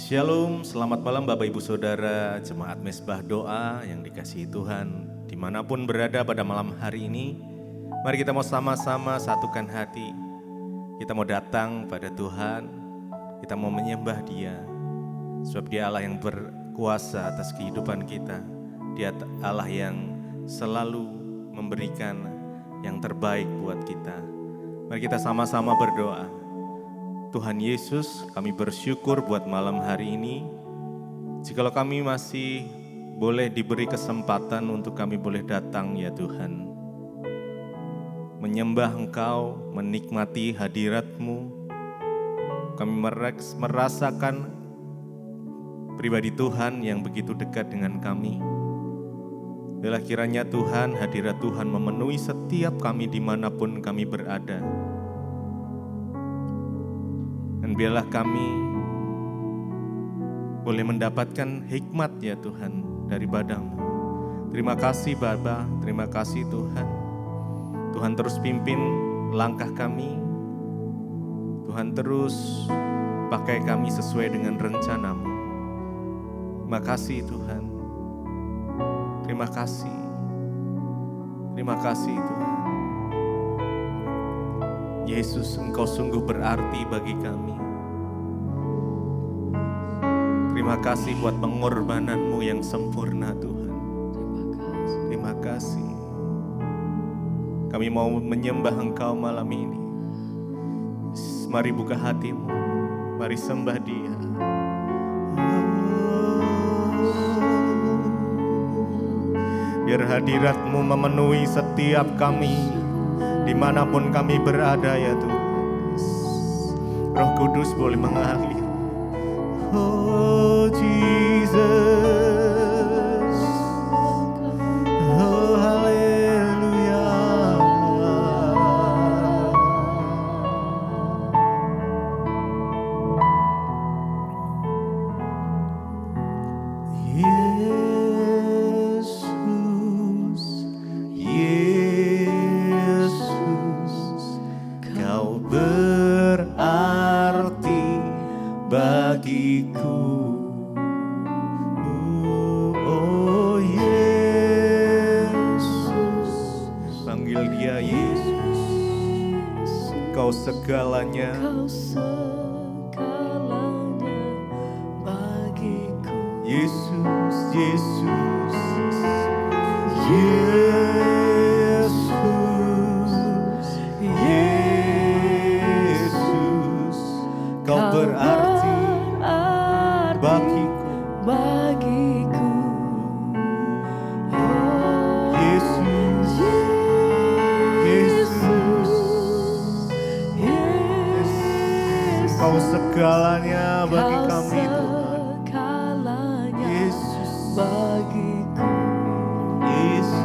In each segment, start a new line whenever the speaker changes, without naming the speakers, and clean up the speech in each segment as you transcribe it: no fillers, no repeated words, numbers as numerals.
Shalom, selamat malam Bapak Ibu Saudara, Jemaat Mesbah Doa yang dikasihi Tuhan. Dimanapun berada pada malam hari ini, mari kita mau sama-sama satukan hati. Kita mau datang pada Tuhan, kita mau menyembah Dia. Sebab Dia Allah yang berkuasa atas kehidupan kita. Dia Allah yang selalu memberikan yang terbaik buat kita. Mari kita sama-sama berdoa. Tuhan Yesus, kami bersyukur buat malam hari ini. Jikalau kami masih boleh diberi kesempatan untuk kami boleh datang ya Tuhan. Menyembah Engkau, menikmati hadirat-Mu. Kami merasakan pribadi Tuhan yang begitu dekat dengan kami. Biarlah kiranya Tuhan, hadirat Tuhan memenuhi setiap kami dimanapun kami berada. Dan biarlah kami boleh mendapatkan hikmat ya Tuhan daripada-Mu. Terima kasih Bapa, terima kasih Tuhan. Tuhan terus pimpin langkah kami. Tuhan terus pakai kami sesuai dengan rencana-Mu. Terima kasih Tuhan. Terima kasih. Terima kasih Tuhan. Yesus, Engkau sungguh berarti bagi kami. Terima kasih buat pengorbanan-Mu yang sempurna Tuhan. Terima kasih. Kami mau menyembah Engkau malam ini. Mari buka hatimu, mari sembah Dia. Biar hadirat-Mu memenuhi setiap kami. Dimanapun kami berada ya Tuhan. Roh Kudus boleh mengalir. Oh Jesus, oh haleluya. Yesus, Kau berarti bagiku. Oh Yesus, panggil Dia Yesus. Kau segalanya,
bagiku.
Yesus, Yesus, Yesus, Yesus. Kau berarti bagiku.
Oh,
Yesus, Yesus,
Yesus.
Kau segalanya bagi kami Tuhan.
Segalanya
Yesus,
bagiku.
Yesus,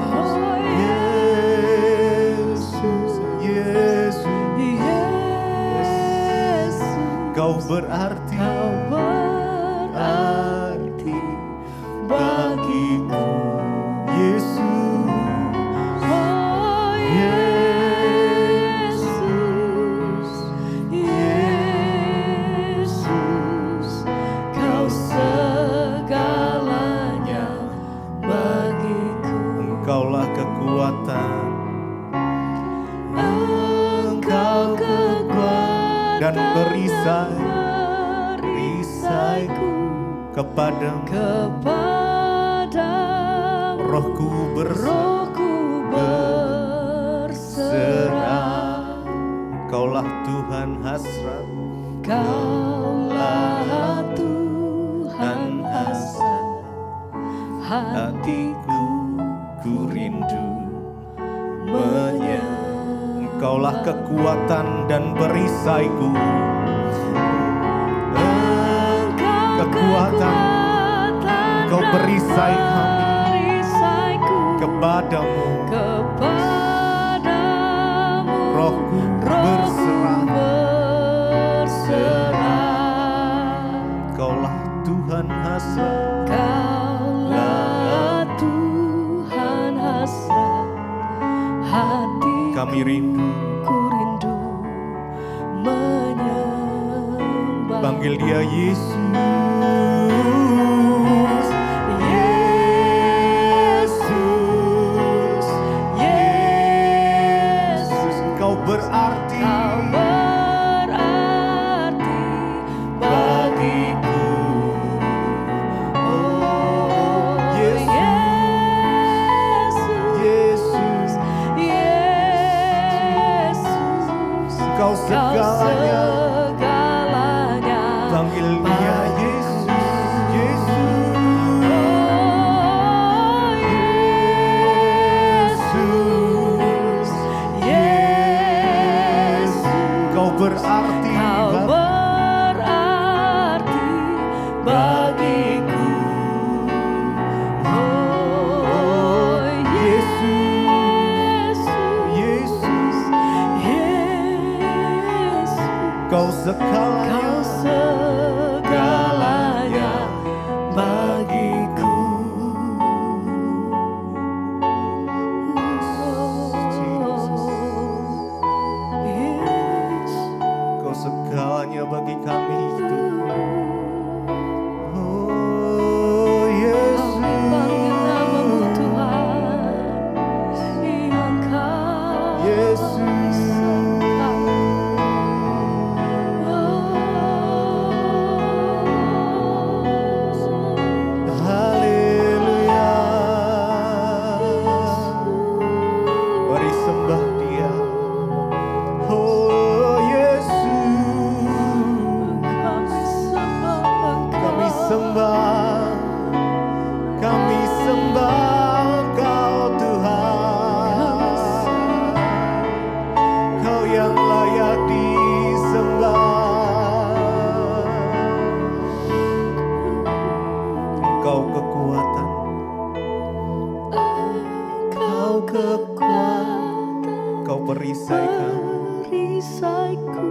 Oh,
Yesus, Yesus.
Yesus.
Kau berarti bagiku. Yesus,
Oh, Yesus. Yesus. Kau segalanya bagiku.
Engkaulah kekuatan
Engkau kekuatan
dan perisai
kepadamu.
Rohku berserah. Engkaulah Tuhan hasrat,
Kaulah Tuhan hasrat
hatiku ku rindu Engkaulah kekuatan dan perisaiku. Kekuatan, Kau perisai kami kepadamu. Rohku berserah. Kaulah Tuhan hasrat.
Kaulah Tuhan hasrat hati.
Kami rindu.
Ku rindu menyembah.
ya Yesus.
Yesus, Yesus,
Kau berarti
Kau berarti bagiku. Oh Yesus,
Yesus,
Yesus,
Kau segalanya. Panggil dia Yesus, Yesus.
Oh Yesus, Yesus,
Kau berarti
Kau berarti bagiku. Oh Yesus,
Yesus,
Yesus,
Kau segalanya.
Kau segalanya bagiku.
Kau segalanya bagi kami itu. Oh Yesus,
Kami panggil namamu Tuhan, Engkau
Yesus. Haleluya. Mari sembah dia. Oh Yesus, kami sembah, kami sembah Engkau Tuhan. Kau yang layak disembah. Engkau kekuatan,
Engkau kekuatan,
Kau perisai kami.
perisaiku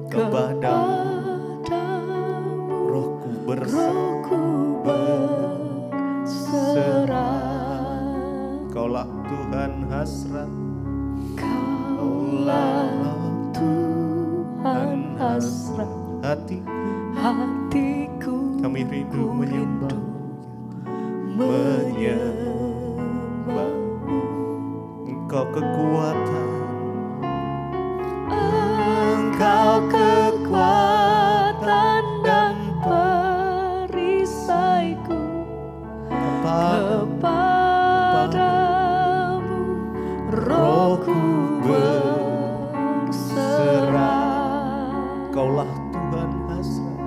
Kepadamu
kepadamu,
rohku berserah.
rohku berserah.
Kaulah Tuhan hasrat,
Kaulah Tuhan hasrat
hatiku.
hatiku,
Kami rindu
ku
menyembah,
menyembah.
Engkau kekuatan,
Engkau kekuatan dan perisaiku, kepadamu rohku berserah.
Kaulah Tuhan hasrat,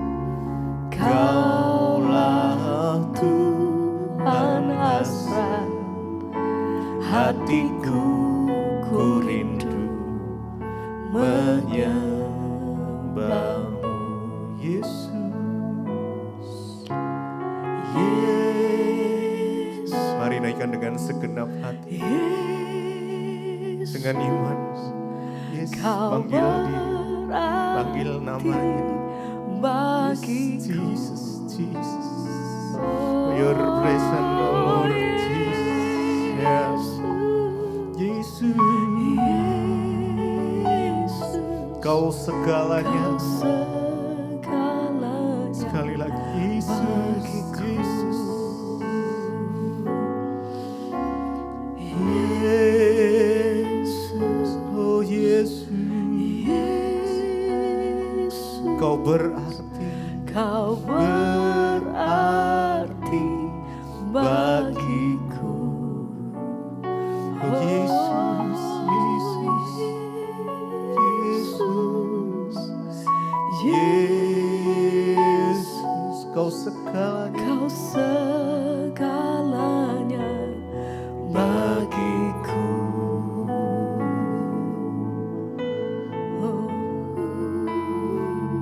Kaulah Tuhan hasrat hatiku, ku rindu menyembahmu.
Yesus.
Yesus,
Mari naikkan dengan segenap hati,
Yesus,
dengan iman. Yesus,
Kau
panggil dia, panggil
berarti
namanya.
bagiku.
Jesus, Jesus. Your presence, oh Lord Jesus. Yes. Yesus,
Yesus,
Kau segalanya.
Kau segalanya
Sekali lagi, Yesus,
bagiku.
Yesus. Oh Yesus,
Yesus,
Kau berarti,
Kau berarti bagiku.
oh Yesus, Yesus, Yesus, Yesus, Kau segalanya.
Kau segalanya bagiku.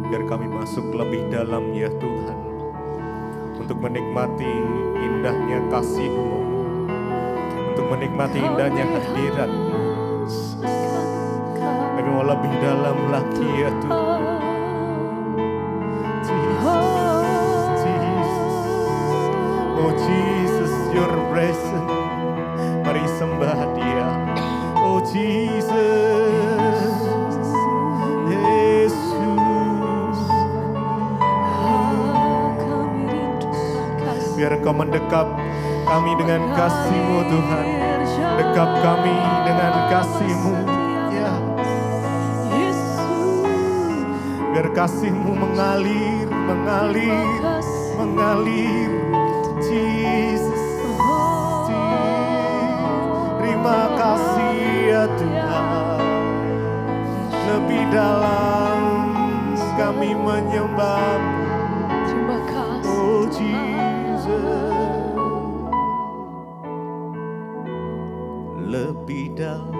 Biar kami masuk lebih dalam ya Tuhan, untuk menikmati indahnya kasih-Mu, untuk menikmati indahnya hadirat-Mu. Kami mau lebih dalam lagi ya Tuhan. Jesus, Jesus, oh Jesus, Your presence. Mari sembah Dia. Oh Jesus, Yesus, Biar Engkau mendekap kami dengan kasih-Mu Tuhan. Dekap kami dengan kasih-Mu. Ya. Biar kasih-Mu mengalir, mengalir, mengalir. Jesus. Terima kasih ya Tuhan. Lebih dalam kami menyembah.
Terima kasih.
Oh Jesus. Lebih dalam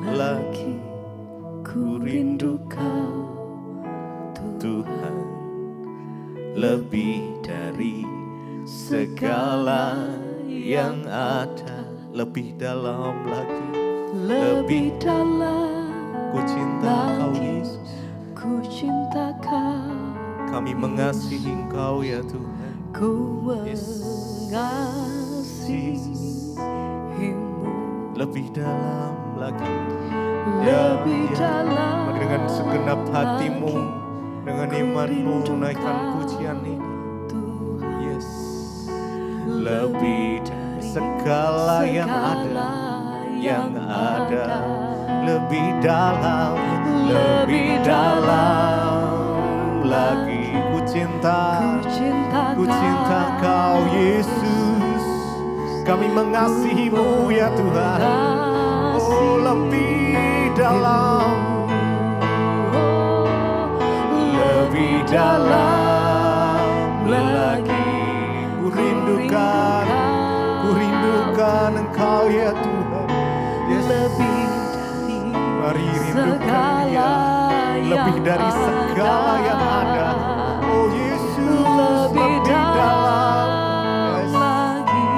lagi ku rindu Kau Tuhan. Lebih dari segala yang ada. Lebih dalam lagi.
Lebih dalam
Ku cinta Kau Yesus.
ku cinta Kau.
Kami mengasihi Engkau ya Tuhan.
Ku
Yes.
mengasihimu.
Lebih dalam lagi.
Lebih
Ya, ya.
dalam
Dengan segenap hatimu,
lagi
dengan
ku
imanmu
rindu
naikkan
Kau,
pujian ini.
Tuhan.
Yes. Lebih dari segala yang ada, yang ada. Lebih dalam, lebih dalam lagi. Ku cinta Kau Yesus. Kami mengasihi-Mu ya Tuhan. Oh lebih dalam, lebih dalam lagi. Ku rindukan Engkau ya Tuhan. Yes.
Lebih dari
Mari rindukan Dia. Lebih dari segala yang ada. Oh Yesus, lebih dalam
lagi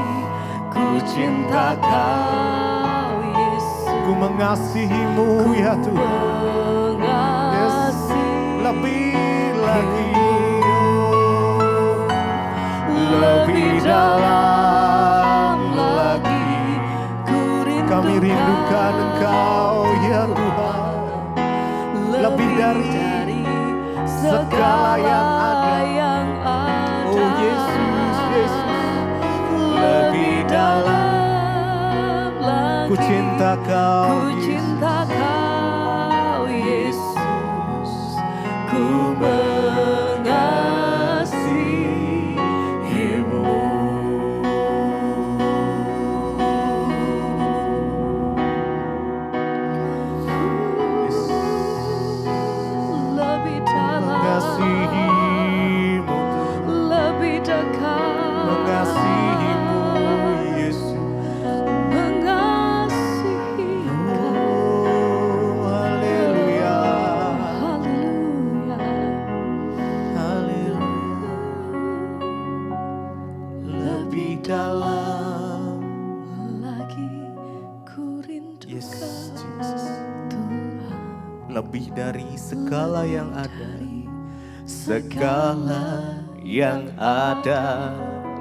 ku cinta Kau Yesus.
Ku mengasihi-Mu ya Tuhan. Yes. Lebih lagi. Lebih dalam lagi. Kami rindukan Engkau ya Tuhan. Lebih dari segala yang ada. Oh Yesus, Yesus. Lebih dalam. Ku cinta Kau Yesus.
Ku mengasihimu. Lebih dalam,
Mengasihi-Mu,
lebih dekat,
mengasihi-Mu Yesus.
mengasihi
Oh haleluya,
Haleluya.
haleluya. Lebih dalam.
Lagi ku rindukan
Yes, Jesus.
Tuhan.
Lebih dari segala yang ada, segala yang ada,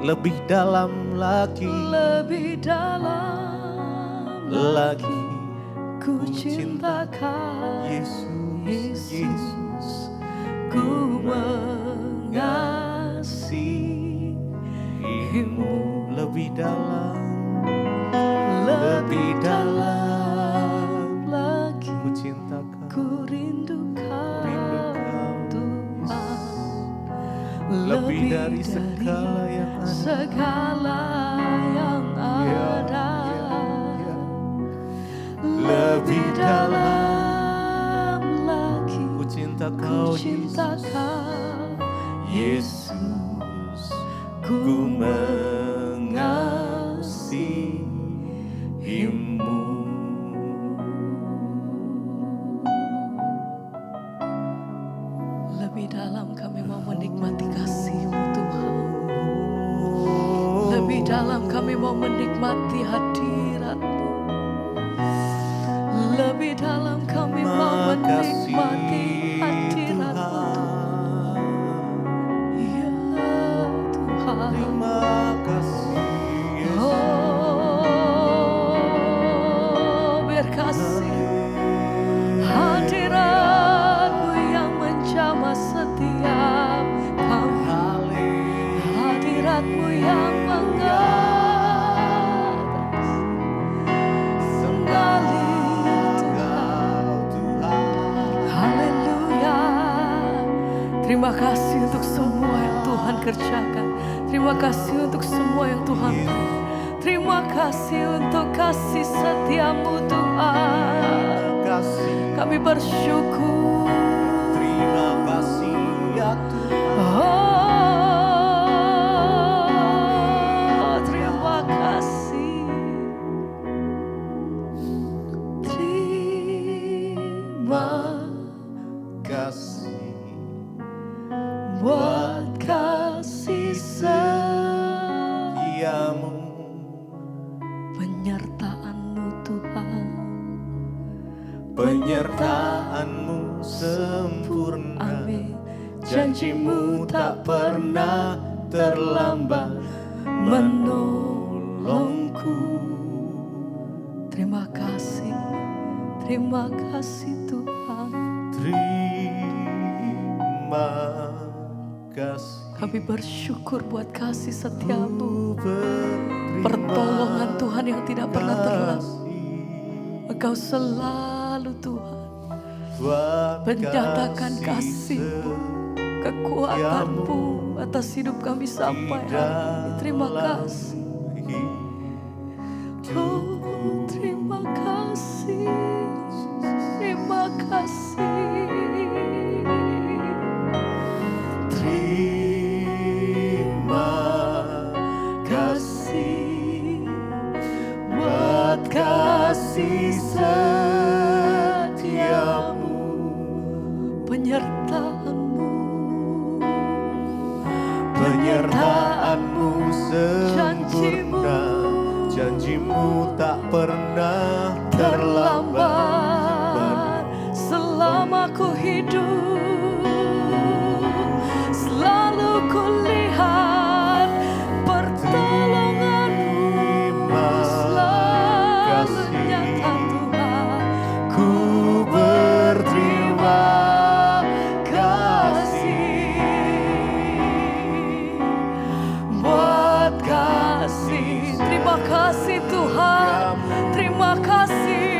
lebih dalam lagi,
Lebih dalam
lagi.
ku cinta Kau
Yesus, Yesus,
ku mengasihimu.
lebih dalam,
Lebih dalam lagi
ku cinta Kau,
ku rindu Kau Tuhan.
lebih dari segala yang ada.
segala yang ada.
Ya.
Lebih dalam lagi
Ku cinta
ku
Kau,
cinta
Yesus.
Kau
Yesus,
ku
ku mengasihi-Mu.
Lebih dalam kami mau menikmati kasih-Mu Tuhan. Lebih dalam kami mau menikmati hadirat-Mu. Lebih dalam kami mau menikmati hadirat-Mu. Ya Tuhan.
Terima kasih Yesus.
Oh, biar kasih hadirat-Mu yang menjamah setiap kami. Kekuatan-Mu yang mengatas sekali Tuhan. Haleluya. Terima kasih untuk semua yang Tuhan kerjakan. Terima kasih untuk semua yang Tuhan beri. Terima kasih untuk kasih setia-Mu Tuhan. Kami bersyukur.
Terima kasih ya Tuhan.
Oh, terima kasih. Terima
Kasih
buat kasih
setiamu,
penyertaan-Mu Tuhan.
penyertaan-Mu sempurna.
Amin.
Janji-Mu tak pernah terlambat menolongku.
Terima kasih Tuhan.
Terima kasih.
Kami bersyukur buat kasih setia-Mu,
Berterima
pertolongan Tuhan yang tidak pernah terlambat.
kasih
Engkau selalu Tuhan
buat
menyatakan kasih-Mu, kekuatan-Mu atas hidup kami sampai hari ini. Terima kasih. Oh, terima kasih. Terima kasih.
Terima kasih buat kasih setiamu,
Penyertaan-Mu,
penyertaan-Mu sempurna. Janji-Mu tak pernah terlambat.
selama ku hidup. Selalu ku lihat pertolongan-Mu selalu nyata Tuhan.
Ku berterima kasih
Buat kasih, terima kasih Tuhan, terima kasih.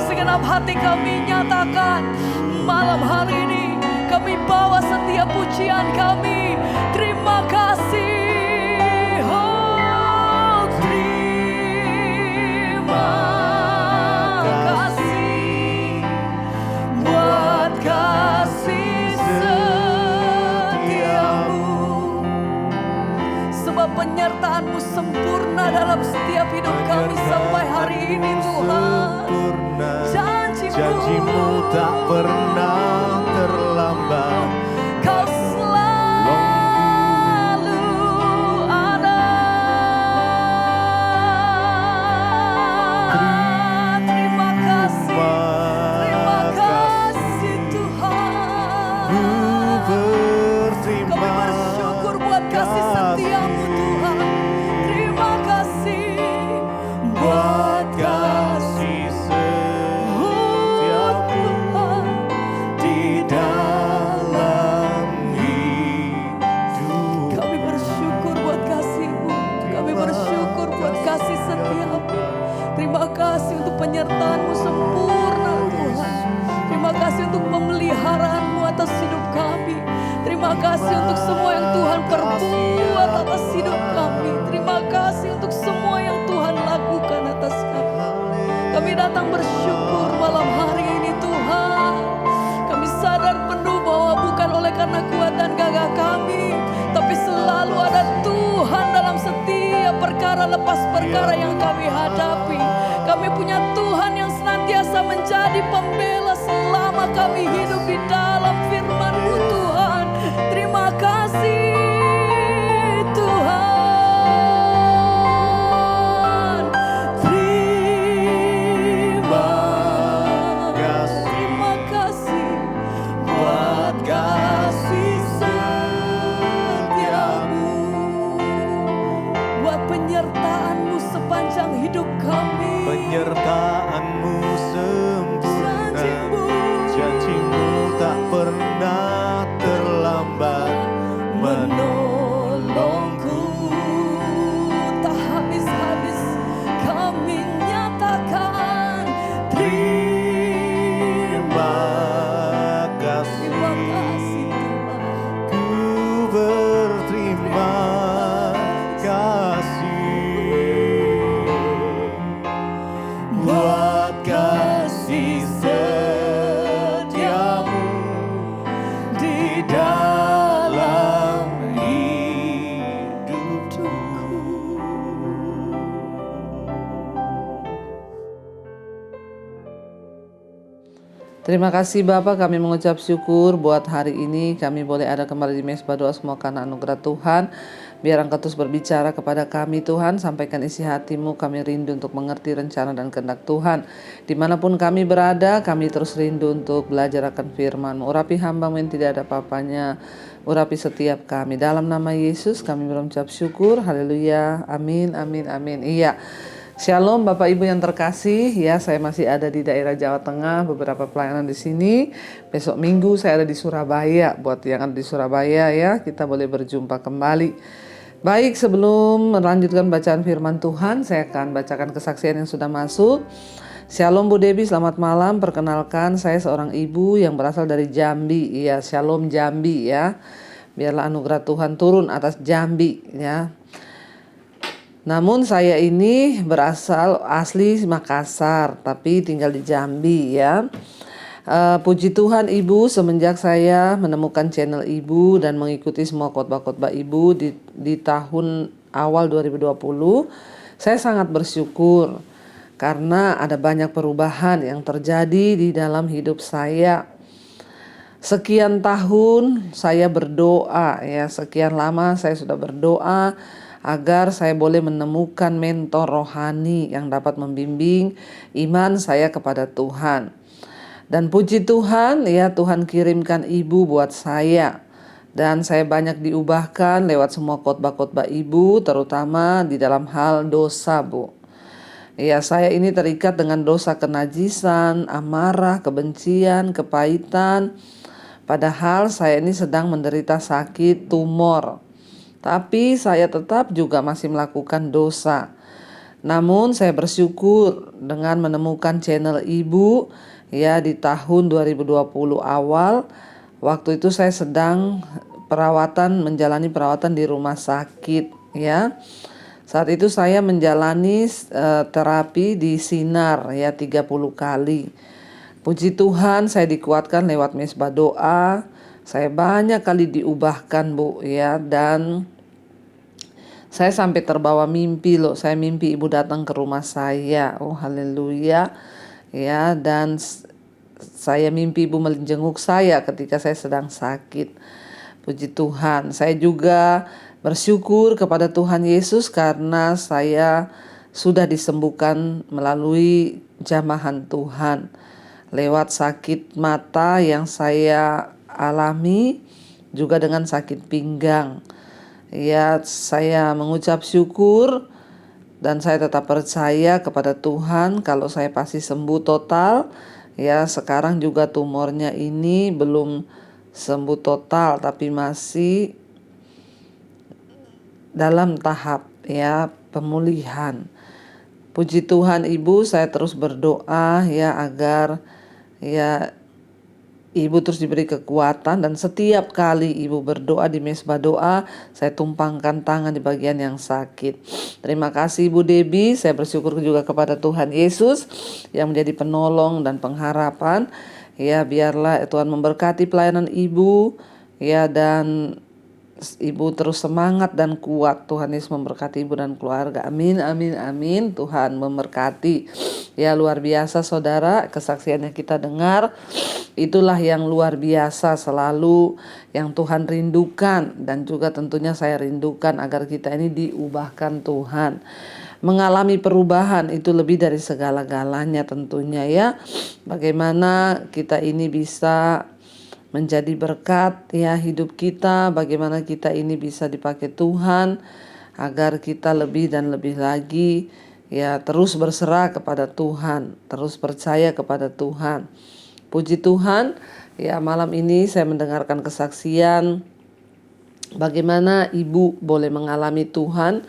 Segenap hati kami nyatakan malam hari ini, kami bawa setiap pujian kami. Terima kasih, oh terima kasih buat kasih setiamu. Sebab penyertaan-Mu sempurna dalam setiap hidup kami sampai hari ini Tuhan.
Janji-Mu tak pernah terlambat.
Kau selalu ada. Terima kasih Tuhan. Kami bersyukur buat kasih setia-Mu Tuhan. Terima kasih buat kasih setiamu
Di dalam hidup
Kami bersyukur buat kasih-Mu. Kami bersyukur buat kasih setia-Mu. Terima kasih untuk penyertaan-Mu sempurna Tuhan. Terima kasih untuk pemeliharaan-Mu atas hidup kami. Terima kasih untuk semua yang Tuhan perbuat atas hidup kami. Terima kasih untuk semua yang Tuhan lakukan atas kami. Kami datang bersyukur malam hari ini Tuhan. Kami sadar penuh bahwa bukan oleh karena kuat dan gagah kami, tapi selalu ada Tuhan dalam setiap perkara lepas perkara yang kami hadapi. Kami punya Tuhan yang senantiasa menjadi pembela selama kami hidup di dalam firman-Mu Tuhan. Terima kasih Tuhan. Terima kasih
buat kasih setiamu,
buat penyertaan-Mu sepanjang hidup kami.
penyertaan-Mu sempurna.
Janji-Mu
Janji-Mu tak pernah
Terima kasih Bapak, kami mengucap syukur buat hari ini kami boleh ada kembali di Mesbah Doa, semua karena anugerah Tuhan. Biar Engkau terus berbicara kepada kami Tuhan, sampaikan isi hati-Mu, kami rindu untuk mengerti rencana dan kehendak Tuhan. Dimanapun kami berada, kami terus rindu untuk belajar akan firman-Mu. Urapi hamba-Mu yang tidak ada apa-apanya, urapi setiap kami. Dalam nama Yesus kami berucap syukur, haleluya, amin, amin, amin. Iya. Shalom Bapak Ibu yang terkasih, ya saya masih ada di daerah Jawa Tengah, beberapa pelayanan di sini. Besok Minggu saya ada di Surabaya. Buat yang ada di Surabaya ya, kita boleh berjumpa kembali. Baik, sebelum melanjutkan bacaan firman Tuhan, saya akan bacakan kesaksian yang sudah masuk. Shalom Bu Debi, selamat malam. Perkenalkan, saya seorang ibu yang berasal dari Jambi. Ya, Shalom Jambi ya. Biarlah anugerah Tuhan turun atas Jambi ya. Namun saya ini berasal asli Makassar, tapi tinggal di Jambi ya. Puji Tuhan Ibu, semenjak saya menemukan channel Ibu dan mengikuti semua khotbah-khotbah Ibu di tahun awal 2020, saya sangat bersyukur karena ada banyak perubahan yang terjadi di dalam hidup saya. Sekian tahun saya berdoa ya, sekian lama saya sudah berdoa agar saya boleh menemukan mentor rohani yang dapat membimbing iman saya kepada Tuhan. Dan puji Tuhan ya, Tuhan kirimkan Ibu buat saya. Dan saya banyak diubahkan lewat semua khotbah-khotbah Ibu, terutama di dalam hal dosa, Bu. Ya, saya ini terikat dengan dosa kenajisan, amarah, kebencian, kepahitan. Padahal saya ini sedang menderita sakit tumor. Tapi saya tetap juga masih melakukan dosa. Namun saya bersyukur dengan menemukan channel Ibu ya di tahun 2020 awal. Waktu itu saya sedang menjalani perawatan di rumah sakit ya. Saat itu saya menjalani terapi di Sinar ya 30 kali. Puji Tuhan saya dikuatkan lewat Mesbah Doa. Saya banyak kali diubahkan Bu ya, dan saya sampai terbawa mimpi loh. Saya mimpi Ibu datang ke rumah saya. Oh haleluya ya, dan saya mimpi Ibu menjenguk saya ketika saya sedang sakit. Puji Tuhan. Saya juga bersyukur kepada Tuhan Yesus karena saya sudah disembuhkan melalui jamahan Tuhan lewat sakit mata yang saya alami, juga dengan sakit pinggang. Ya, saya mengucap syukur dan saya tetap percaya kepada Tuhan kalau saya pasti sembuh total. Ya, sekarang juga tumornya ini belum sembuh total tapi masih dalam tahap ya pemulihan. Puji Tuhan Ibu, saya terus berdoa ya agar ya Ibu terus diberi kekuatan, dan setiap kali Ibu berdoa di Mesbah Doa, saya tumpangkan tangan di bagian yang sakit. Terima kasih Ibu Debi, saya bersyukur juga kepada Tuhan Yesus yang menjadi penolong dan pengharapan. Ya, biarlah Tuhan memberkati pelayanan Ibu ya, dan Ibu terus semangat dan kuat. Tuhan Yesus memberkati Ibu dan keluarga. Amin, amin, amin. Tuhan memberkati. Ya, luar biasa saudara, kesaksian yang kita dengar itulah yang luar biasa selalu yang Tuhan rindukan, dan juga tentunya saya rindukan agar kita ini diubahkan Tuhan. Mengalami perubahan itu lebih dari segala-galanya tentunya ya. Bagaimana kita ini bisa menjadi berkat ya hidup kita, bagaimana kita ini bisa dipakai Tuhan agar kita lebih dan lebih lagi ya terus berserah kepada Tuhan, terus percaya kepada Tuhan. Puji Tuhan ya, malam ini saya mendengarkan kesaksian bagaimana Ibu boleh mengalami Tuhan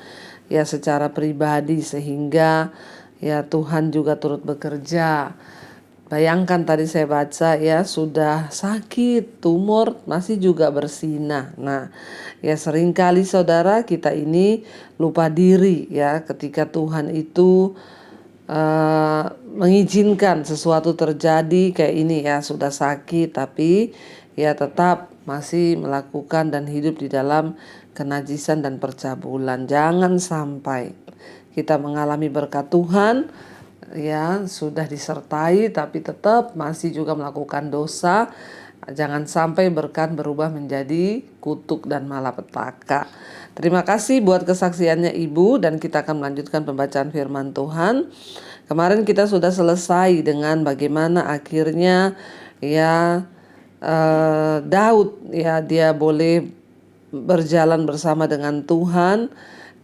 ya secara pribadi, sehingga ya Tuhan juga turut bekerja. Bayangkan tadi saya baca ya, sudah sakit, tumor, masih juga bersinah. Nah, ya seringkali saudara kita ini lupa diri ya ketika Tuhan itu mengizinkan sesuatu terjadi kayak ini ya, sudah sakit tapi ya tetap masih melakukan dan hidup di dalam kenajisan dan percabulan. Jangan sampai kita mengalami berkat Tuhan ya sudah disertai tapi tetap masih juga melakukan dosa. Jangan sampai berkat berubah menjadi kutuk dan malapetaka. Terima kasih buat kesaksiannya Ibu, dan kita akan melanjutkan pembacaan firman Tuhan. Kemarin kita sudah selesai dengan bagaimana akhirnya ya Daud ya dia boleh berjalan bersama dengan Tuhan.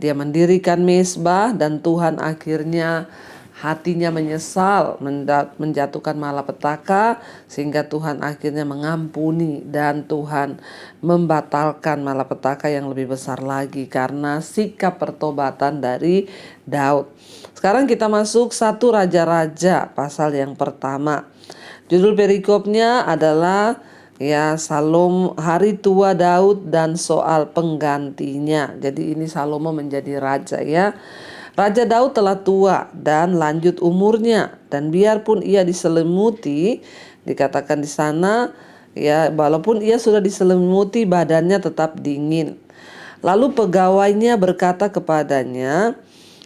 Dia mendirikan mezbah dan Tuhan akhirnya hatinya menyesal menjatuhkan malapetaka, sehingga Tuhan akhirnya mengampuni dan Tuhan membatalkan malapetaka yang lebih besar lagi karena sikap pertobatan dari Daud. Sekarang kita masuk 1 Raja-Raja pasal yang pertama. Judul perikopnya adalah ya hari tua Daud dan soal penggantinya. Jadi ini Salomo menjadi raja ya. Raja Daud telah tua dan lanjut umurnya, dan biarpun ia diselimuti, dikatakan di sana ya, walaupun ia sudah diselimuti badannya tetap dingin. Lalu pegawainya berkata kepadanya,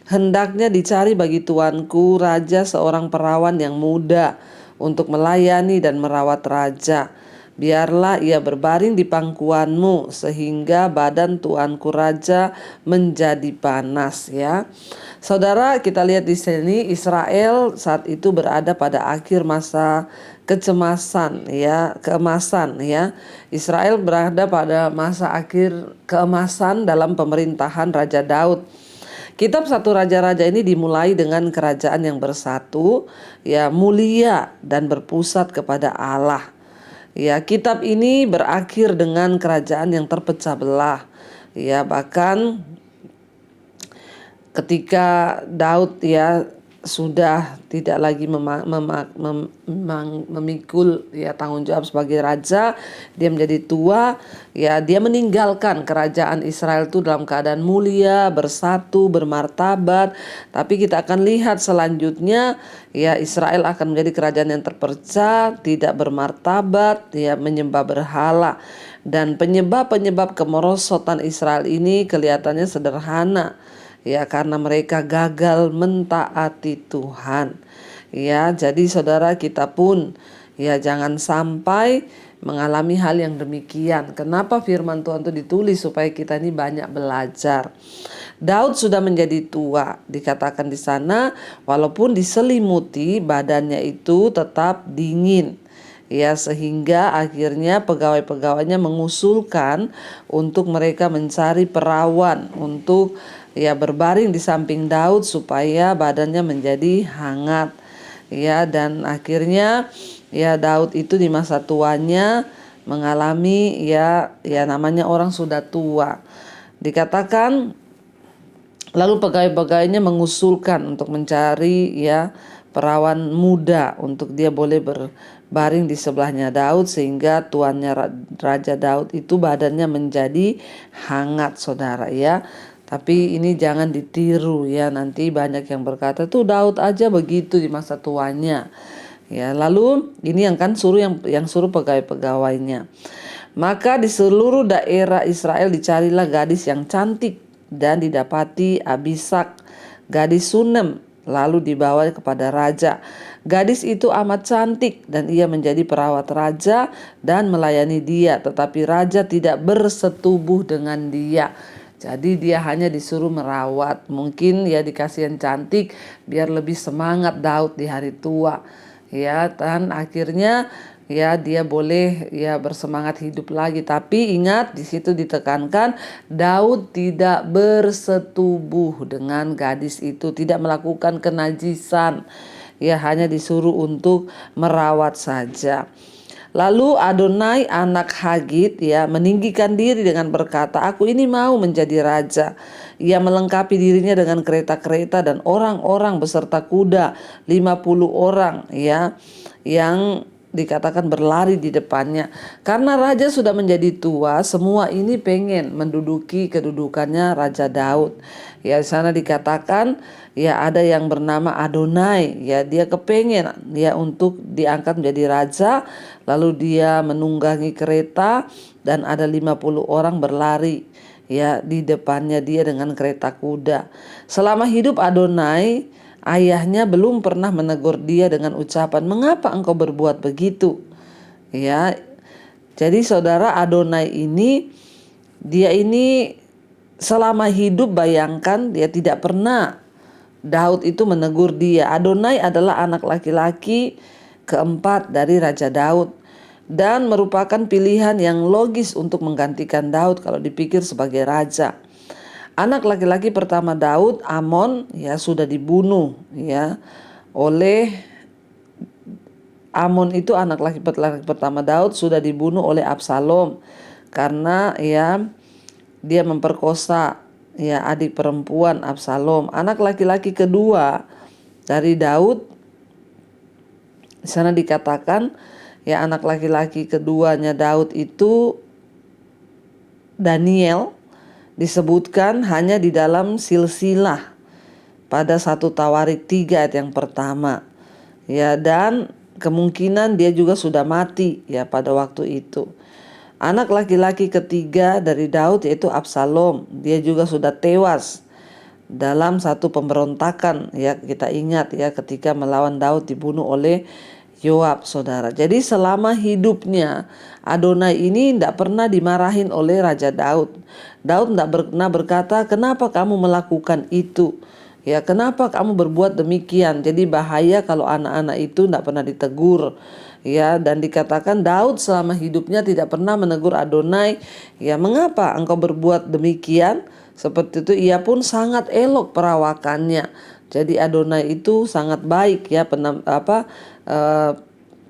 hendaknya dicari bagi tuanku raja seorang perawan yang muda untuk melayani dan merawat raja. Biarlah ia berbaring di pangkuanmu sehingga badan tuanku raja menjadi panas ya. Saudara, kita lihat di sini Israel saat itu berada pada akhir masa keemasan ya. Israel berada pada masa akhir keemasan dalam pemerintahan Raja Daud. Kitab 1 Raja-Raja ini dimulai dengan kerajaan yang bersatu, ya mulia dan berpusat kepada Allah. Ya, kitab ini berakhir dengan kerajaan yang terpecah belah. Ya, bahkan ketika Daud ya sudah tidak lagi memikul ya tanggung jawab sebagai raja, dia menjadi tua, ya dia meninggalkan kerajaan Israel itu dalam keadaan mulia, bersatu, bermartabat. Tapi kita akan lihat selanjutnya ya Israel akan menjadi kerajaan yang terpecah, tidak bermartabat, ya menyembah berhala. Dan penyebab kemerosotan Israel ini kelihatannya sederhana. Ya karena mereka gagal mentaati Tuhan. Ya jadi saudara, kita pun ya jangan sampai mengalami hal yang demikian. Kenapa firman Tuhan itu ditulis? Supaya kita ini banyak belajar. Daud sudah menjadi tua, dikatakan di sana, walaupun diselimuti badannya itu tetap dingin. Ya sehingga akhirnya pegawai-pegawainya mengusulkan untuk mereka mencari perawan untuk ya berbaring di samping Daud supaya badannya menjadi hangat. Ya dan akhirnya ya Daud itu di masa tuanya mengalami ya namanya orang sudah tua. Dikatakan lalu pegawai-pegawainya mengusulkan untuk mencari ya perawan muda untuk dia boleh berbaring di sebelahnya Daud, sehingga tuannya Raja Daud itu badannya menjadi hangat, saudara ya. Tapi ini jangan ditiru ya, nanti banyak yang berkata tuh Daud aja begitu di masa tuanya. Ya, lalu ini yang suruh pegawai-pegawainya. Maka di seluruh daerah Israel dicarilah gadis yang cantik dan didapati Abisak, gadis Sunem, lalu dibawa kepada raja. Gadis itu amat cantik dan ia menjadi perawat raja dan melayani dia, tetapi raja tidak bersetubuh dengan dia. Jadi dia hanya disuruh merawat. Mungkin ya dikasih yang cantik biar lebih semangat Daud di hari tua. Ya, dan akhirnya ya dia boleh ya bersemangat hidup lagi. Tapi ingat di situ ditekankan Daud tidak bersetubuh dengan gadis itu, tidak melakukan kenajisan. Ya hanya disuruh untuk merawat saja. Lalu Adonai anak Hagit ya meninggikan diri dengan berkata, aku ini mau menjadi raja. Ia melengkapi dirinya dengan kereta-kereta dan orang-orang beserta kuda, 50 orang ya yang dikatakan berlari di depannya. Karena raja sudah menjadi tua, semua ini pengen menduduki kedudukannya Raja Daud. Ya di sana dikatakan ya ada yang bernama Adonai, ya dia kepengen ya untuk diangkat menjadi raja, lalu dia menunggangi kereta dan ada 50 orang berlari ya di depannya dia dengan kereta kuda. Selama hidup Adonai ayahnya belum pernah menegur dia dengan ucapan, "Mengapa engkau berbuat begitu?" Ya. Jadi saudara, Adonai ini, dia ini selama hidup, bayangkan, dia tidak pernah Daud itu menegur dia. Adonai adalah anak laki-laki keempat dari Raja Daud dan merupakan pilihan yang logis untuk menggantikan Daud kalau dipikir sebagai raja. Anak laki-laki pertama Daud, Amnon, ya sudah dibunuh ya oleh Amnon itu anak laki-laki pertama Daud sudah dibunuh oleh Absalom karena ya dia memperkosa ya adik perempuan Absalom. Anak laki-laki kedua dari Daud, di sana dikatakan ya anak laki-laki keduanya Daud itu Daniel, disebutkan hanya di dalam silsilah pada 1 Tawarik 3 ayat yang pertama. Ya, dan kemungkinan dia juga sudah mati ya pada waktu itu. Anak laki-laki ketiga dari Daud yaitu Absalom, dia juga sudah tewas dalam satu pemberontakan ya, kita ingat ya ketika melawan Daud dibunuh oleh Yoab, saudara. Jadi selama hidupnya Adonai ini tidak pernah dimarahin oleh Raja Daud. Daud tidak pernah berkata, "Kenapa kamu melakukan itu? Ya, kenapa kamu berbuat demikian?" Jadi bahaya kalau anak-anak itu tidak pernah ditegur. Ya, dan dikatakan Daud selama hidupnya tidak pernah menegur Adonai, "Ya, mengapa engkau berbuat demikian?" Seperti itu. Ia pun sangat elok perawakannya. Jadi Adonai itu sangat baik ya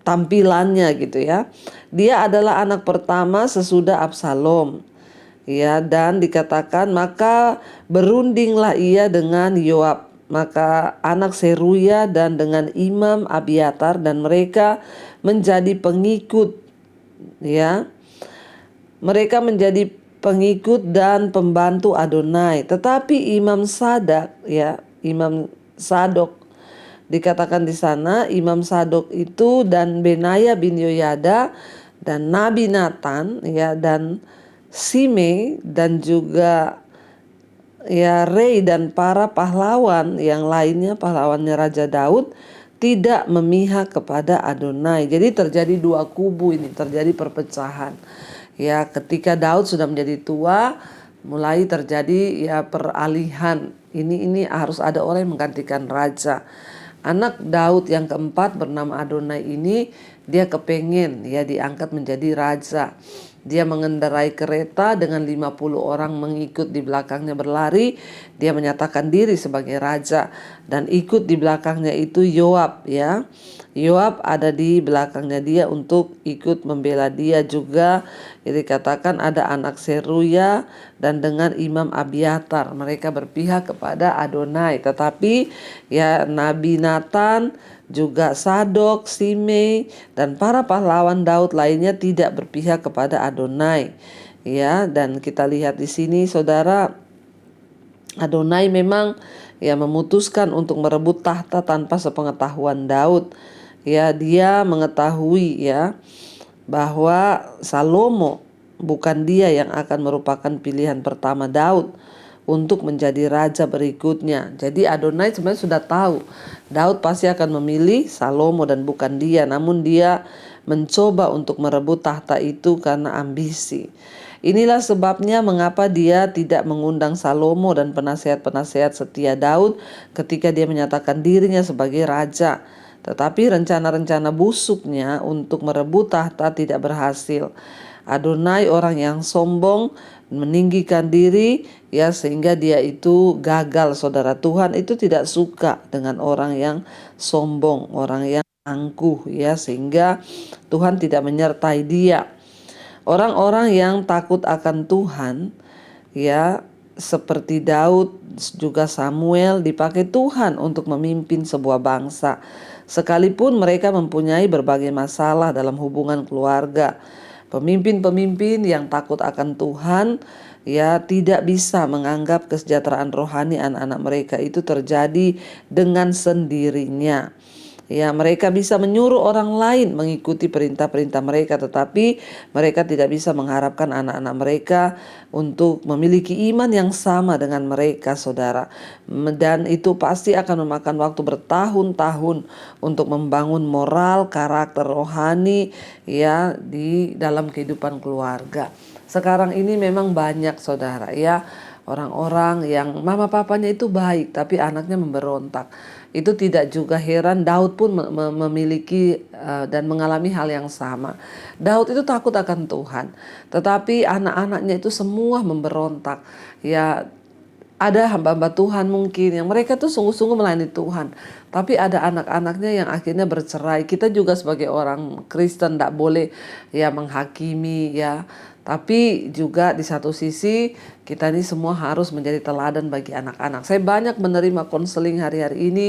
tampilannya gitu ya. Dia adalah anak pertama sesudah Absalom. Ya, dan dikatakan maka berundinglah ia dengan Yoab, maka anak Seruya, dan dengan Imam Abiatar, dan mereka menjadi pengikut ya. Mereka menjadi pengikut dan pembantu Adonai. Tetapi Imam Sadok dikatakan di sana, Imam Sadok itu dan Benaya bin Yoyada dan Nabi Nathan ya, dan Simei, dan juga ya Rei dan para pahlawan yang lainnya, pahlawannya Raja Daud, tidak memihak kepada Adonai. Jadi terjadi dua kubu ini, terjadi perpecahan. Ya, ketika Daud sudah menjadi tua, mulai terjadi ya peralihan. Ini harus ada orang yang menggantikan raja. Anak Daud yang keempat bernama Adonai ini, dia kepengen ya diangkat menjadi raja. Dia mengendarai kereta dengan 50 orang mengikut di belakangnya berlari. Dia menyatakan diri sebagai raja dan ikut di belakangnya itu Yoab ya. Yoab ada di belakangnya dia untuk ikut membela dia juga. Jadi katakan ada anak Seruya dan dengan Imam Abiatar, mereka berpihak kepada Adonai. Tetapi ya Nabi Nathan, juga Sadok, Simei, dan para pahlawan Daud lainnya tidak berpihak kepada Adonai. Ya, dan kita lihat di sini saudara, Adonai memang ya memutuskan untuk merebut tahta tanpa sepengetahuan Daud. Ya, dia mengetahui ya bahwa Salomo bukan dia yang akan merupakan pilihan pertama Daud untuk menjadi raja berikutnya. Jadi Adonai sebenarnya sudah tahu Daud pasti akan memilih Salomo dan bukan dia, namun dia mencoba untuk merebut tahta itu karena ambisi. Inilah sebabnya mengapa dia tidak mengundang Salomo dan penasehat-penasehat setia Daud ketika dia menyatakan dirinya sebagai raja. Tetapi rencana-rencana busuknya untuk merebut tahta tidak berhasil. Adonai orang yang sombong, meninggikan diri ya, sehingga dia itu gagal, saudara. Tuhan itu tidak suka dengan orang yang sombong, orang yang angkuh ya, sehingga Tuhan tidak menyertai dia. Orang-orang yang takut akan Tuhan ya, seperti Daud juga Samuel, dipakai Tuhan untuk memimpin sebuah bangsa. Sekalipun mereka mempunyai berbagai masalah dalam hubungan keluarga. Pemimpin-pemimpin yang takut akan Tuhan ya tidak bisa menganggap kesejahteraan rohani anak-anak mereka itu terjadi dengan sendirinya. Ya, mereka bisa menyuruh orang lain mengikuti perintah-perintah mereka, tetapi mereka tidak bisa mengharapkan anak-anak mereka untuk memiliki iman yang sama dengan mereka, saudara. Dan itu pasti akan memakan waktu bertahun-tahun untuk membangun moral, karakter rohani ya di dalam kehidupan keluarga. Sekarang ini memang banyak, saudara, ya, orang-orang yang mama papanya itu baik tapi anaknya memberontak. Itu tidak juga heran, Daud pun memiliki dan mengalami hal yang sama. Daud itu takut akan Tuhan, tetapi anak-anaknya itu semua memberontak. Ya, ada hamba-hamba Tuhan mungkin yang mereka tuh sungguh-sungguh melayani Tuhan, tapi ada anak-anaknya yang akhirnya bercerai. Kita juga sebagai orang Kristen tidak boleh ya menghakimi ya, tapi juga di satu sisi kita ini semua harus menjadi teladan bagi anak-anak. Saya banyak menerima konseling hari-hari ini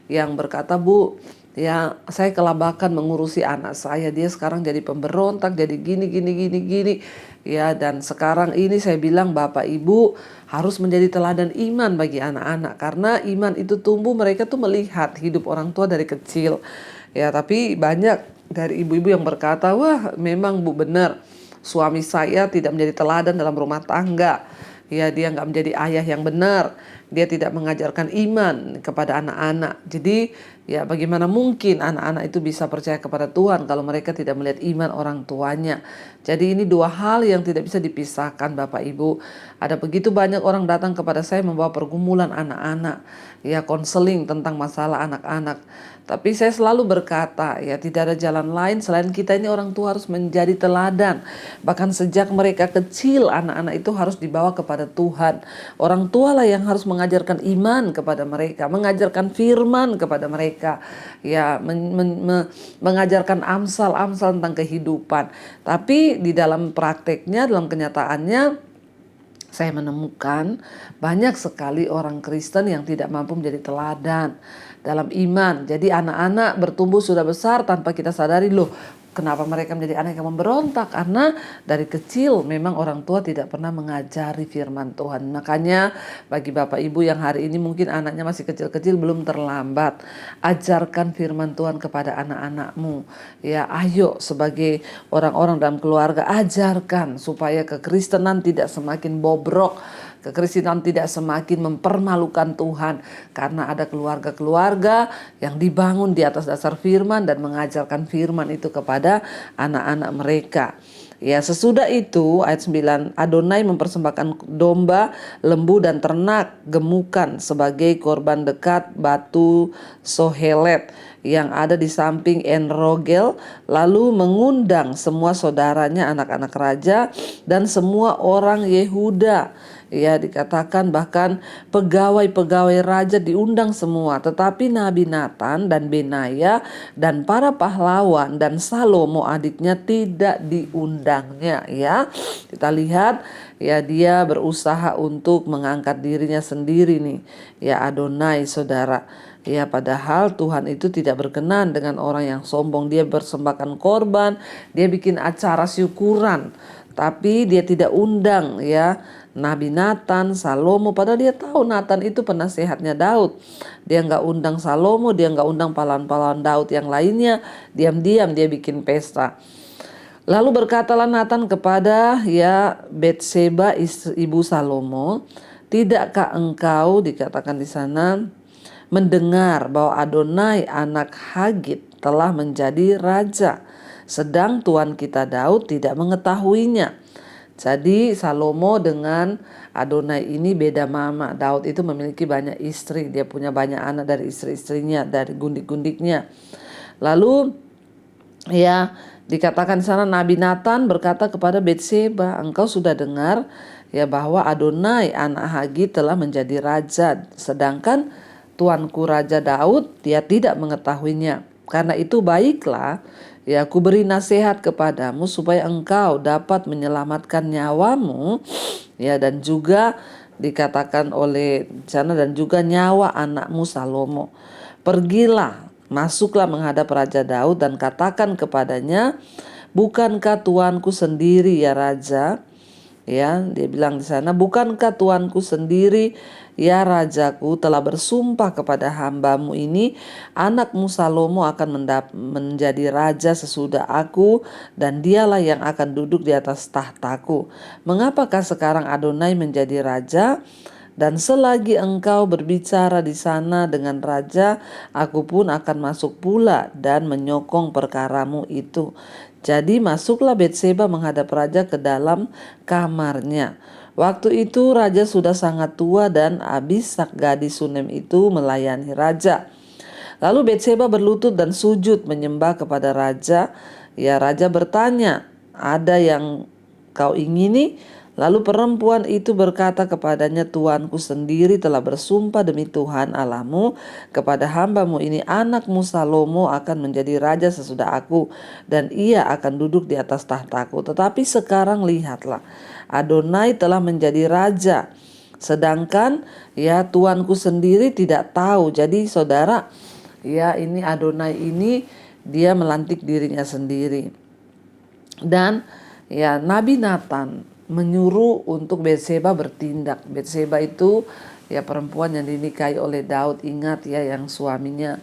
yang berkata, Bu, ya saya kelabakan mengurusi anak saya, dia sekarang jadi pemberontak, jadi gini. Ya, dan sekarang ini saya bilang Bapak Ibu harus menjadi teladan iman bagi anak-anak, karena iman itu tumbuh, mereka tuh melihat hidup orang tua dari kecil. Ya, tapi banyak dari ibu-ibu yang berkata, wah memang Bu benar, suami saya tidak menjadi teladan dalam rumah tangga. Ya, dia nggak menjadi ayah yang benar. Dia tidak mengajarkan iman kepada anak-anak. Jadi ya bagaimana mungkin anak-anak itu bisa percaya kepada Tuhan kalau mereka tidak melihat iman orang tuanya. Jadi ini dua hal yang tidak bisa dipisahkan, Bapak Ibu. Ada begitu banyak orang datang kepada saya membawa pergumulan anak-anak, ya konseling tentang masalah anak-anak. Tapi saya selalu berkata, ya tidak ada jalan lain selain kita ini orang tua harus menjadi teladan. Bahkan sejak mereka kecil, anak-anak itu harus dibawa kepada Tuhan. Orang tua lah yang harus mengajarkan iman kepada mereka, mengajarkan firman kepada mereka, ya mengajarkan amsal-amsal tentang kehidupan. Tapi di dalam prakteknya, dalam kenyataannya, saya menemukan banyak sekali orang Kristen yang tidak mampu menjadi teladan dalam iman. Jadi anak-anak bertumbuh sudah besar tanpa kita sadari, loh kenapa mereka menjadi anak yang memberontak? Karena dari kecil memang orang tua tidak pernah mengajari firman Tuhan. Makanya bagi Bapak Ibu yang hari ini mungkin anaknya masih kecil-kecil, belum terlambat. Ajarkan firman Tuhan kepada anak-anakmu. Ya, ayo sebagai orang-orang dalam keluarga, ajarkan supaya kekristenan tidak semakin bobrok. Kekristenan tidak semakin mempermalukan Tuhan, karena ada keluarga-keluarga yang dibangun di atas dasar firman dan mengajarkan firman itu kepada anak-anak mereka. Ya, sesudah itu ayat 9, Adonai mempersembahkan domba, lembu dan ternak gemukan sebagai korban dekat batu Sohelet yang ada di samping En-Rogel, lalu mengundang semua saudaranya anak-anak raja dan semua orang Yehuda. Ya, dikatakan bahkan pegawai-pegawai raja diundang semua, tetapi Nabi Nathan dan Benaya dan para pahlawan dan Salomo adiknya tidak diundangnya. Ya, kita lihat ya, dia berusaha untuk mengangkat dirinya sendiri nih, ya Adonai, saudara. Ya, padahal Tuhan itu tidak berkenan dengan orang yang sombong. Dia persembahkan korban, dia bikin acara syukuran, tapi dia tidak undang ya Nabi Nathan, Salomo, padahal dia tahu Nathan itu penasehatnya Daud. Dia nggak undang Salomo, dia nggak undang pahlawan-pahlawan Daud yang lainnya. Diam-diam dia bikin pesta. Lalu berkatalah Nathan kepada ya Betseba ibu Salomo, tidakkah engkau, dikatakan di sana, mendengar bahwa Adonai anak Hagit telah menjadi raja, sedang tuan kita Daud tidak mengetahuinya. Jadi Salomo dengan Adonai ini beda mama. Daud itu memiliki banyak istri, dia punya banyak anak dari istri-istrinya, dari gundik-gundiknya. Lalu ya dikatakan di sana Nabi Nathan berkata kepada Betseba, engkau sudah dengar ya bahwa Adonai anak Hagit telah menjadi raja, sedangkan tuanku Raja Daud dia tidak mengetahuinya. Karena itu baiklah, ya aku beri nasihat kepadamu supaya engkau dapat menyelamatkan nyawamu, ya, dan juga dikatakan oleh sana dan juga nyawa anakmu Salomo. Pergilah, masuklah menghadap Raja Daud dan katakan kepadanya, bukankah tuanku sendiri ya Raja? Ya, dia bilang di sana, bukankah tuanku sendiri, ya rajaku, telah bersumpah kepada hambamu ini, anakmu Salomo akan menjadi raja sesudah aku, dan dialah yang akan duduk di atas tahtaku. Mengapakah sekarang Adonai menjadi raja? Dan selagi engkau berbicara di sana dengan raja, aku pun akan masuk pula dan menyokong perkaramu itu. Jadi masuklah Betseba menghadap raja ke dalam kamarnya. Waktu itu raja sudah sangat tua dan Abisak gadis Sunem itu melayani raja. Lalu Betseba berlutut dan sujud menyembah kepada raja. Ya, raja bertanya, ada yang kau ingini? Lalu perempuan itu berkata kepadanya, tuanku sendiri telah bersumpah demi Tuhan Allahmu kepada hambamu ini, anakmu Salomo akan menjadi raja sesudah aku, dan ia akan duduk di atas tahtaku. Tetapi sekarang lihatlah, Adonai telah menjadi raja, sedangkan ya tuanku sendiri tidak tahu. Jadi saudara, ya ini Adonai ini dia melantik dirinya sendiri. Dan ya Nabi Nathan menyuruh untuk Betseba bertindak. Betseba itu ya perempuan yang dinikahi oleh Daud. Ingat ya, yang suaminya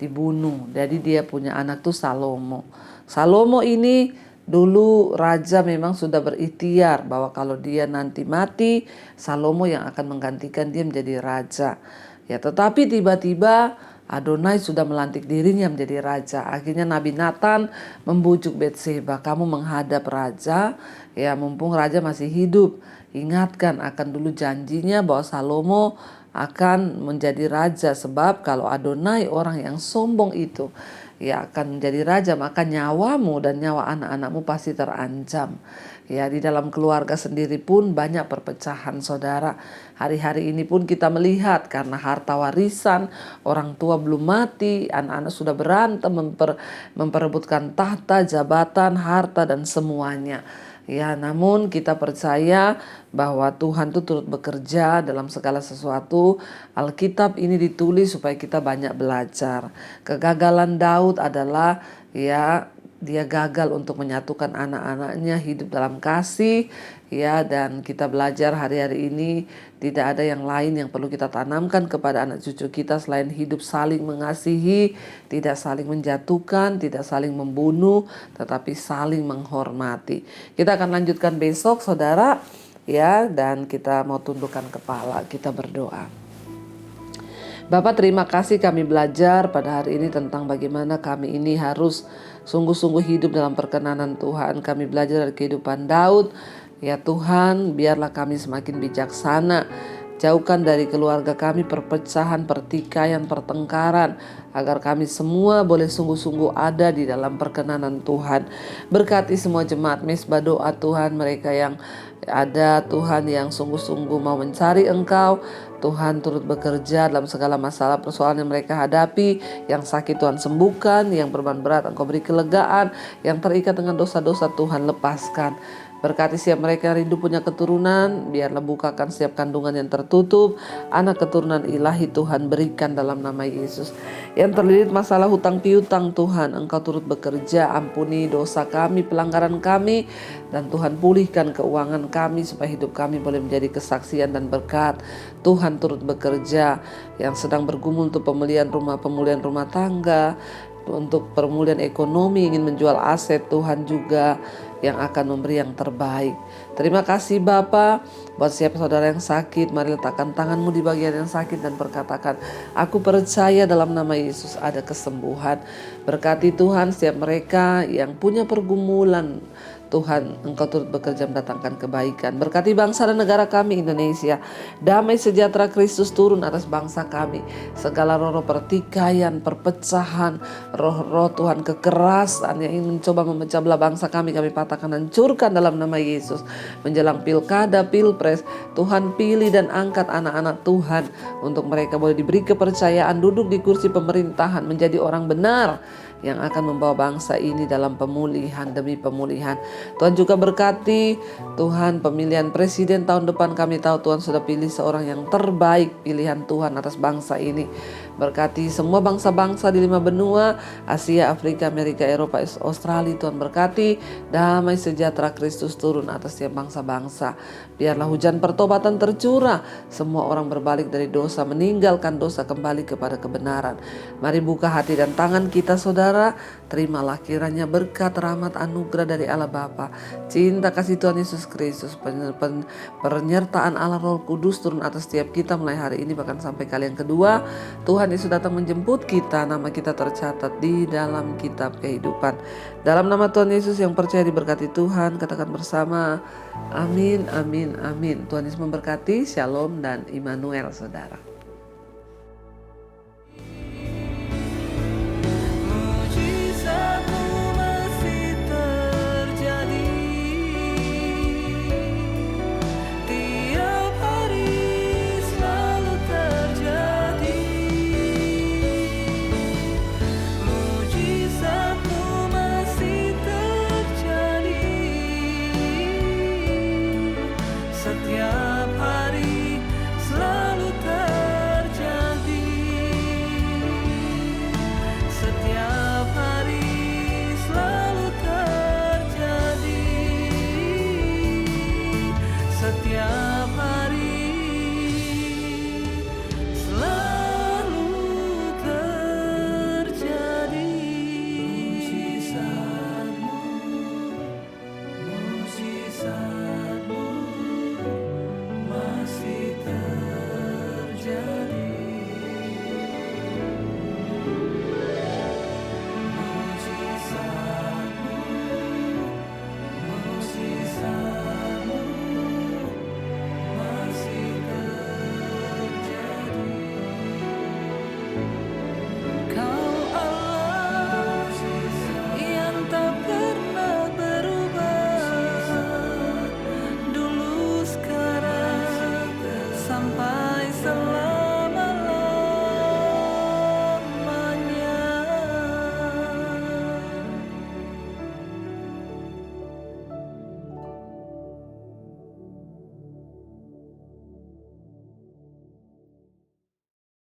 dibunuh. Jadi dia punya anak tuh Salomo. Salomo ini dulu raja memang sudah berikhtiar bahwa kalau dia nanti mati, Salomo yang akan menggantikan dia menjadi raja. Ya, tetapi tiba-tiba Adonai sudah melantik dirinya menjadi raja. Akhirnya Nabi Nathan membujuk Betseba, kamu menghadap raja, ya mumpung raja masih hidup. Ingatkan akan dulu janjinya bahwa Salomo akan menjadi raja. Sebab kalau Adonai, orang yang sombong itu, ya akan menjadi raja, maka nyawamu dan nyawa anak-anakmu pasti terancam. Ya, di dalam keluarga sendiri pun banyak perpecahan, saudara. Hari-hari ini pun kita melihat karena harta warisan, orang tua belum mati, anak-anak sudah berantem memperebutkan tahta, jabatan, harta dan semuanya. Ya, namun kita percaya bahwa Tuhan itu turut bekerja dalam segala sesuatu. Alkitab ini ditulis supaya kita banyak belajar. Kegagalan Daud adalah ya dia gagal untuk menyatukan anak-anaknya hidup dalam kasih, ya, dan kita belajar hari-hari ini tidak ada yang lain yang perlu kita tanamkan kepada anak cucu kita selain hidup saling mengasihi, tidak saling menjatuhkan, tidak saling membunuh, tetapi saling menghormati. Kita akan lanjutkan besok, saudara, ya, dan kita mau tundukkan kepala, kita berdoa. Bapak, terima kasih kami belajar pada hari ini tentang bagaimana kami ini harus sungguh-sungguh hidup dalam perkenanan Tuhan. Kami belajar dari kehidupan Daud. Ya Tuhan, biarlah kami semakin bijaksana. Jauhkan dari keluarga kami perpecahan, pertikaian, pertengkaran, agar kami semua boleh sungguh-sungguh ada di dalam perkenanan Tuhan. Berkati semua jemaat Mesbah Doa Tuhan, mereka yang ada Tuhan yang sungguh-sungguh mau mencari Engkau. Tuhan turut bekerja dalam segala masalah persoalan yang mereka hadapi. Yang sakit Tuhan sembuhkan, yang beban berat Engkau beri kelegaan, yang terikat dengan dosa-dosa Tuhan lepaskan. Berkati siap mereka yang rindu punya keturunan, biarlah bukakan setiap kandungan yang tertutup. Anak keturunan ilahi Tuhan berikan dalam nama Yesus. Yang terlilit masalah hutang piutang Tuhan, Engkau turut bekerja, ampuni dosa kami, pelanggaran kami, dan Tuhan pulihkan keuangan kami supaya hidup kami boleh menjadi kesaksian dan berkat. Tuhan turut bekerja yang sedang bergumul untuk pemulihan rumah tangga, untuk pemulihan ekonomi, ingin menjual aset, Tuhan juga yang akan memberi yang terbaik. Terima kasih Bapa. Buat siapa saudara yang sakit, mari letakkan tanganmu di bagian yang sakit dan berkatakan, aku percaya dalam nama Yesus ada kesembuhan. Berkati Tuhan setiap mereka yang punya pergumulan, Tuhan Engkau turut bekerja mendatangkan kebaikan. Berkati bangsa dan negara kami Indonesia. Damai sejahtera Kristus turun atas bangsa kami. Segala roh-roh pertikaian, perpecahan, roh-roh Tuhan kekerasan yang ingin mencoba memecah belah bangsa kami patahkan, hancurkan dalam nama Yesus. Menjelang pilkada, pilpres, Tuhan pilih dan angkat anak-anak Tuhan untuk mereka boleh diberi kepercayaan duduk di kursi pemerintahan, menjadi orang benar yang akan membawa bangsa ini dalam pemulihan demi pemulihan. Tuhan juga berkati Tuhan pemilihan presiden tahun depan. Kami tahu Tuhan sudah pilih seorang yang terbaik, pilihan Tuhan atas bangsa ini. Berkati semua bangsa-bangsa di 5 benua, Asia, Afrika, Amerika, Eropa, Australia. Tuhan berkati damai sejahtera Kristus turun atas setiap bangsa-bangsa. Biarlah hujan pertobatan tercurah, semua orang berbalik dari dosa, meninggalkan dosa, kembali kepada kebenaran. Mari buka hati dan tangan kita saudara, terimalah kiranya berkat, rahmat, anugerah dari Allah Bapa, cinta kasih Tuhan Yesus Kristus, penyertaan Allah Roh Kudus turun atas setiap kita mulai hari ini bahkan sampai kali yang kedua. Tuhan Yesus datang menjemput kita, nama kita tercatat di dalam kitab kehidupan. Dalam nama Tuhan Yesus yang percaya diberkati Tuhan, katakan bersama, amin, amin, amin. Tuhan Yesus memberkati, shalom dan Immanuel saudara.